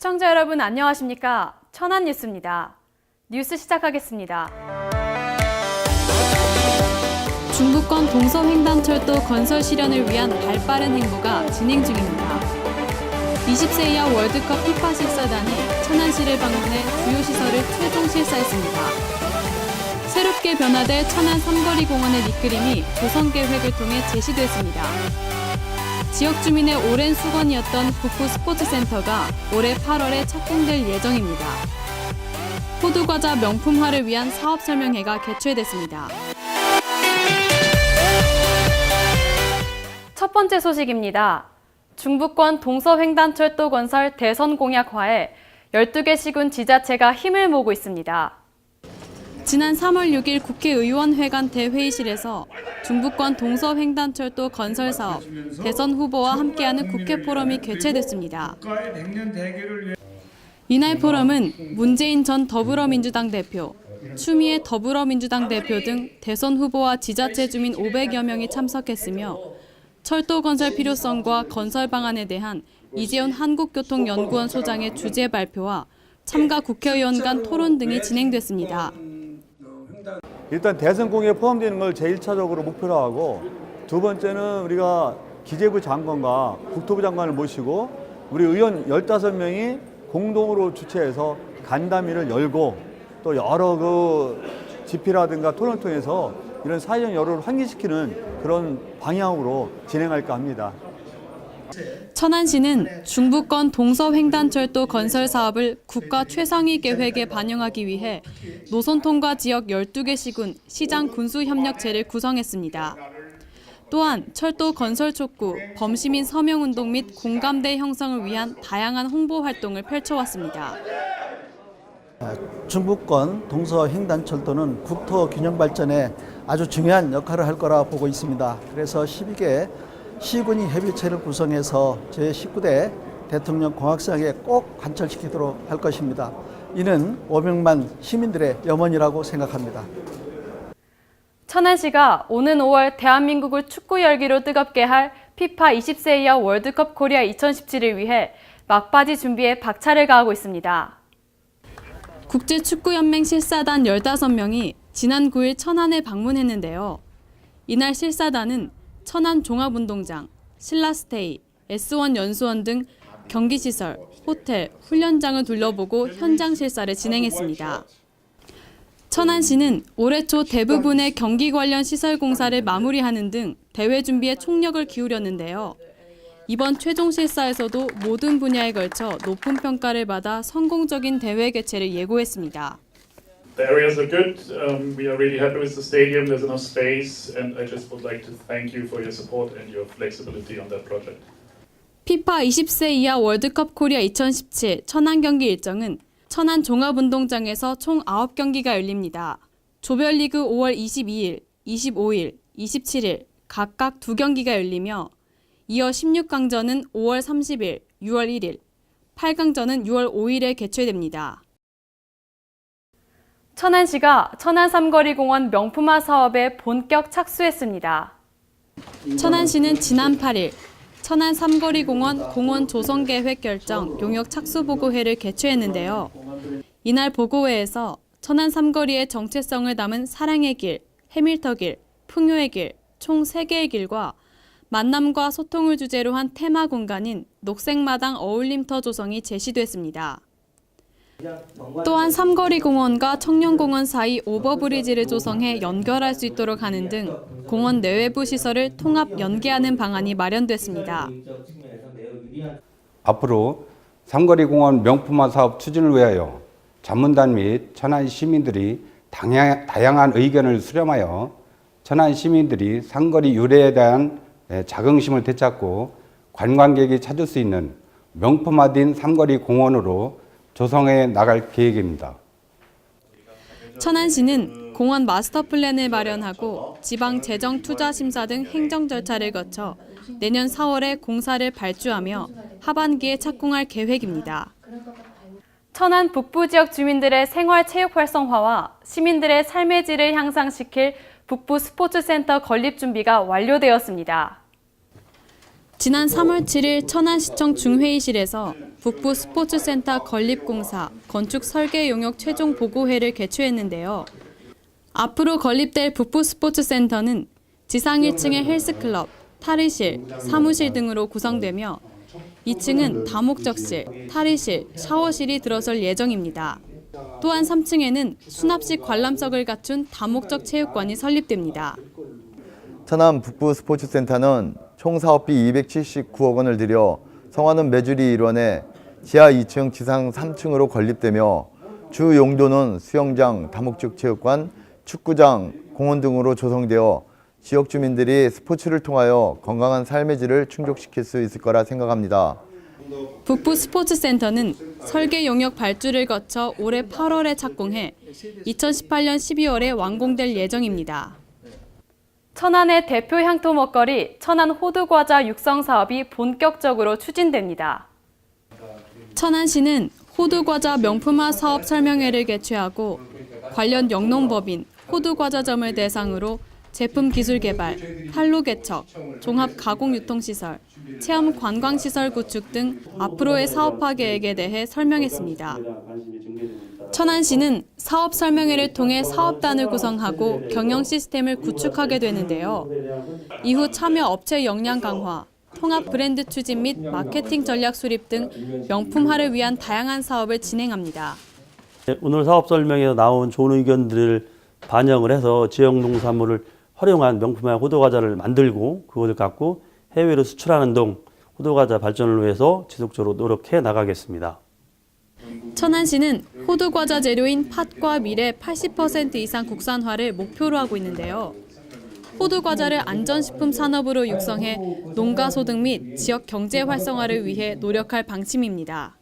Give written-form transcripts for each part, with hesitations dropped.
시청자 여러분 안녕하십니까? 천안뉴스입니다. 뉴스 시작하겠습니다. 중부권 동서횡단철도 건설 실현을 위한 발빠른 행보가 진행 중입니다. 20세 이하 월드컵 피파 실사단이 천안시를 방문해 주요 시설을 최종 실사했습니다. 새롭게 변화될 천안 삼거리 공원의 밑그림이 조성 계획을 통해 제시됐습니다. 지역 주민의 오랜 수건이었던 북부 스포츠센터가 올해 8월에 착공될 예정입니다. 호두과자 명품화를 위한 사업 설명회가 개최됐습니다. 첫 번째 소식입니다. 중부권 동서횡단철도 건설 대선 공약화에 12개 시군 지자체가 힘을 모으고 있습니다. 지난 3월 6일 국회의원회관 대회의실에서 중부권 동서횡단철도 건설 사업 대선 후보와 함께하는 국회 포럼이 개최됐습니다. 이날 포럼은 문재인 전 더불어민주당 대표, 추미애 더불어민주당 대표 등 대선 후보와 지자체 주민 500여 명이 참석했으며 철도 건설 필요성과 건설 방안에 대한 이재훈 한국교통연구원 소장의 주제 발표와 참가 국회의원 간 토론 등이 진행됐습니다. 일단 대선 공약에 포함되는 걸 제1차적으로 목표로 하고, 두 번째는 우리가 기재부 장관과 국토부 장관을 모시고 우리 의원 15명이 공동으로 주최해서 간담회를 열고 또 여러 집회라든가 토론을 통해서 이런 사회적 여론을 환기시키는 그런 방향으로 진행할까 합니다. 천안시는 중부권 동서횡단철도 건설 사업을 국가 최상위 계획에 반영하기 위해 노선 통과 지역 12개 시군 시장 군수협력체를 구성했습니다. 또한 철도 건설 촉구, 범시민 서명운동 및 공감대 형성을 위한 다양한 홍보 활동을 펼쳐왔습니다. 중부권 동서횡단철도는 국토 균형 발전에 아주 중요한 역할을 할 거라 보고 있습니다. 그래서 12개 시군이 협의체를 구성해서 제19대 대통령 공약상에 꼭 관철시키도록 할 것입니다. 이는 500만 시민들의 염원이라고 생각합니다. 천안시가 오는 5월 대한민국을 축구 열기로 뜨겁게 할 피파 20세 이하 월드컵 코리아 2017을 위해 막바지 준비에 박차를 가하고 있습니다. 국제축구연맹 실사단 15명이 지난 9일 천안에 방문했는데요. 이날 실사단은 천안 종합운동장, 신라스테이, S1 연수원 등 경기시설, 호텔, 훈련장을 둘러보고 현장 실사를 진행했습니다. 천안시는 올해 초 대부분의 경기 관련 시설 공사를 마무리하는 등 대회 준비에 총력을 기울였는데요. 이번 최종 실사에서도 모든 분야에 걸쳐 높은 평가를 받아 성공적인 대회 개최를 예고했습니다. The areas are good. We are really happy with the stadium. There's enough space, and I just would like to thank you for your support and your flexibility on that project. 피파 20세 이하 월드컵 코리아 2017 천안 경기 일정은 천안 종합운동장에서 총 9경기가 열립니다. 조별리그 5월 22일, 25일, 27일 각각 2경기가 열리며 이어 16강전은 5월 30일, 6월 1일, 8강전은 6월 5일에 개최됩니다. 천안시가 천안 삼거리 공원 명품화 사업에 본격 착수했습니다. 천안시는 지난 8일 천안 삼거리 공원 조성 계획 결정 용역 착수 보고회를 개최했는데요. 이날 보고회에서 천안 삼거리의 정체성을 담은 사랑의 길, 해밀터길, 풍요의 길, 총 3개의 길과 만남과 소통을 주제로 한 테마 공간인 녹색마당 어울림터 조성이 제시됐습니다. 또한 삼거리 공원과 청년공원 사이 오버브리지를 조성해 연결할 수 있도록 하는 등 공원 내외부 시설을 통합 연계하는 방안이 마련됐습니다. 앞으로 삼거리 공원 명품화 사업 추진을 위하여 자문단 및 천안 시민들이 다양한 의견을 수렴하여 천안 시민들이 삼거리 유래에 대한 자긍심을 되찾고 관광객이 찾을 수 있는 명품화된 삼거리 공원으로 조성해 나갈 계획입니다. 천안시는 공원 마스터 플랜을 마련하고 지방 재정 투자 심사 등 행정 절차를 거쳐 내년 4월에 공사를 발주하며 하반기에 착공할 계획입니다. 천안 북부 지역 주민들의 생활 체육 활성화와 시민들의 삶의 질을 향상시킬 북부 스포츠센터 건립 준비가 완료되었습니다. 지난 3월 7일 천안시청 중회의실에서 북부 스포츠센터 건립공사 건축 설계 용역 최종 보고회를 개최했는데요. 앞으로 건립될 북부 스포츠센터는 지상 1층의 헬스클럽, 탈의실, 사무실 등으로 구성되며 2층은 다목적실, 탈의실, 샤워실이 들어설 예정입니다. 또한 3층에는 수납식 관람석을 갖춘 다목적 체육관이 설립됩니다. 천안 북부 스포츠센터는 총 사업비 279억 원을 들여 성화는 매주리 일원에 지하 2층, 지상 3층으로 건립되며 주 용도는 수영장, 다목적 체육관, 축구장, 공원 등으로 조성되어 지역 주민들이 스포츠를 통하여 건강한 삶의 질을 충족시킬 수 있을 거라 생각합니다. 북부 스포츠센터는 설계 용역 발주를 거쳐 올해 8월에 착공해 2018년 12월에 완공될 예정입니다. 천안의 대표 향토 먹거리 천안 호두과자 육성 사업이 본격적으로 추진됩니다. 천안시는 호두과자 명품화 사업 설명회를 개최하고 관련 영농법인 호두과자점을 대상으로 제품 기술 개발, 판로 개척, 종합 가공 유통시설, 체험 관광시설 구축 등 앞으로의 사업화 계획에 대해 설명했습니다. 천안시는 사업 설명회를 통해 사업단을 구성하고 경영 시스템을 구축하게 되는데요. 이후 참여 업체 역량 강화, 통합 브랜드 추진 및 마케팅 전략 수립 등 명품화를 위한 다양한 사업을 진행합니다. 오늘 사업 설명회에서 나온 좋은 의견들을 반영을 해서 지역 농산물을 활용한 명품화 호두과자를 만들고 그것을 갖고 해외로 수출하는 등 호두과자 발전을 위해서 지속적으로 노력해 나가겠습니다. 천안시는 호두과자 재료인 팥과 밀의 80% 이상 국산화를 목표로 하고 있는데요. 호두과자를 안전식품 산업으로 육성해 농가 소득 및 지역 경제 활성화를 위해 노력할 방침입니다.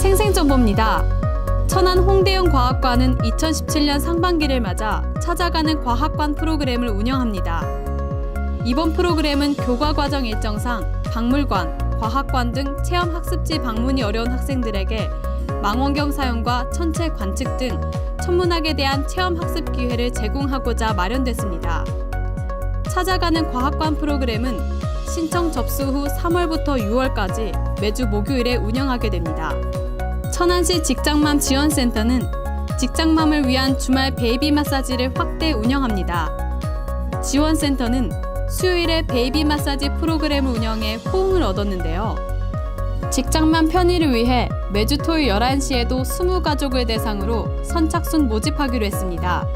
생생정보입니다. 천안 홍대영 과학관은 2017년 상반기를 맞아 찾아가는 과학관 프로그램을 운영합니다. 이번 프로그램은 교과과정 일정상 박물관, 과학관 등 체험학습지 방문이 어려운 학생들에게 망원경 사용과 천체 관측 등 천문학에 대한 체험학습 기회를 제공하고자 마련됐습니다. 찾아가는 과학관 프로그램은 신청 접수 후 3월부터 6월까지 매주 목요일에 운영하게 됩니다. 천안시 직장맘 지원센터는 직장맘을 위한 주말 베이비 마사지를 확대 운영합니다. 지원센터는 수요일에 베이비 마사지 프로그램을 운영해 호응을 얻었는데요. 직장맘 편의를 위해 매주 토요일 11시에도 20가족을 대상으로 선착순 모집하기로 했습니다.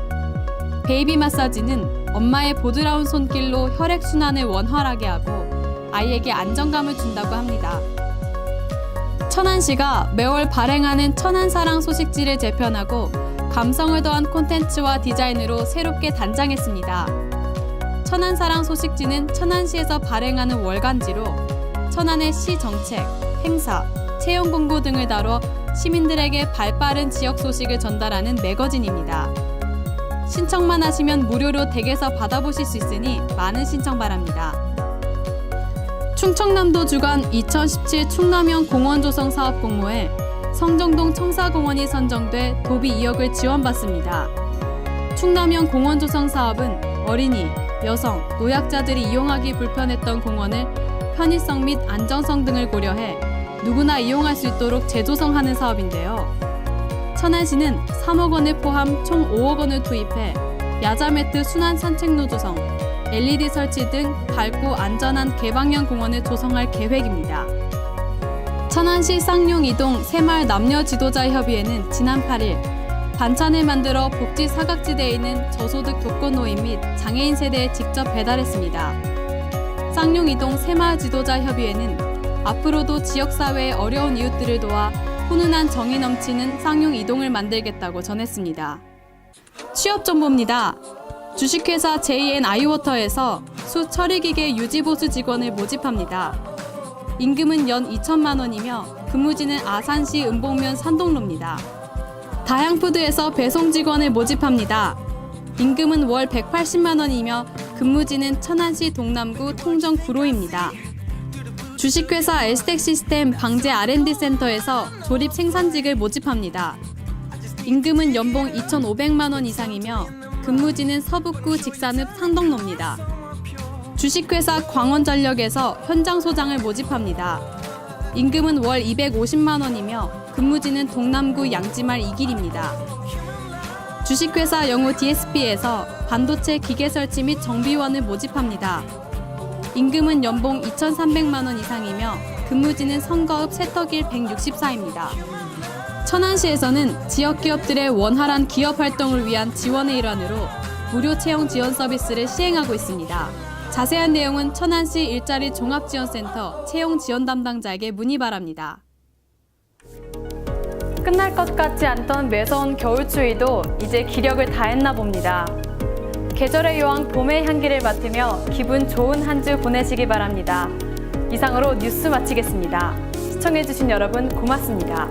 베이비 마사지는 엄마의 보드라운 손길로 혈액순환을 원활하게 하고 아이에게 안정감을 준다고 합니다. 천안시가 매월 발행하는 천안사랑 소식지를 재편하고 감성을 더한 콘텐츠와 디자인으로 새롭게 단장했습니다. 천안사랑 소식지는 천안시에서 발행하는 월간지로 천안의 시 정책, 행사, 채용 공고 등을 다뤄 시민들에게 발빠른 지역 소식을 전달하는 매거진입니다. 신청만 하시면 무료로 댁에서 받아보실 수 있으니 많은 신청 바랍니다. 충청남도 주관 2017 충남형 공원조성 사업 공모에 성정동 청사공원이 선정돼 도비 2억을 지원받습니다. 충남형 공원조성 사업은 어린이, 여성, 노약자들이 이용하기 불편했던 공원을 편의성 및 안정성 등을 고려해 누구나 이용할 수 있도록 재조성하는 사업인데요. 천안시는 3억 원을 포함 총 5억 원을 투입해 야자매트 순환 산책로 조성, LED 설치 등 밝고 안전한 개방형 공원을 조성할 계획입니다. 천안시 쌍용 이동 새마을 남녀 지도자 협의회는 지난 8일 반찬을 만들어 복지 사각지대에 있는 저소득 독거노인 및 장애인 세대에 직접 배달했습니다. 쌍용 이동 새마을 지도자 협의회는 앞으로도 지역사회의 어려운 이웃들을 도와 훈훈한 정이 넘치는 쌍용 이동을 만들겠다고 전했습니다. 취업 정보입니다. 주식회사 JN 아이워터에서 수 처리기계 유지보수 직원을 모집합니다. 임금은 연 2천만 원이며 근무지는 아산시 은봉면 산동로입니다. 다향푸드에서 배송 직원을 모집합니다. 임금은 월 180만 원이며 근무지는 천안시 동남구 통정 구로입니다. 주식회사 에스텍 시스템 방제 R&D 센터에서 조립 생산직을 모집합니다. 임금은 연봉 2,500만 원 이상이며 근무지는 서북구 직산읍 상덕로입니다. 주식회사 광원전력에서 현장 소장을 모집합니다. 임금은 월 250만 원이며 근무지는 동남구 양지말 2길입니다. 주식회사 영호 DSP에서 반도체 기계 설치 및 정비원을 모집합니다. 임금은 연봉 2,300만 원 이상이며 근무지는 선거읍 세터길 164입니다. 천안시에서는 지역 기업들의 원활한 기업 활동을 위한 지원의 일환으로 무료 채용 지원 서비스를 시행하고 있습니다. 자세한 내용은 천안시 일자리 종합지원센터 채용 지원 담당자에게 문의 바랍니다. 끝날 것 같지 않던 매서운 겨울추위도 이제 기력을 다했나 봅니다. 계절의 여왕 봄의 향기를 맡으며 기분 좋은 한 주 보내시기 바랍니다. 이상으로 뉴스 마치겠습니다. 시청해주신 여러분 고맙습니다.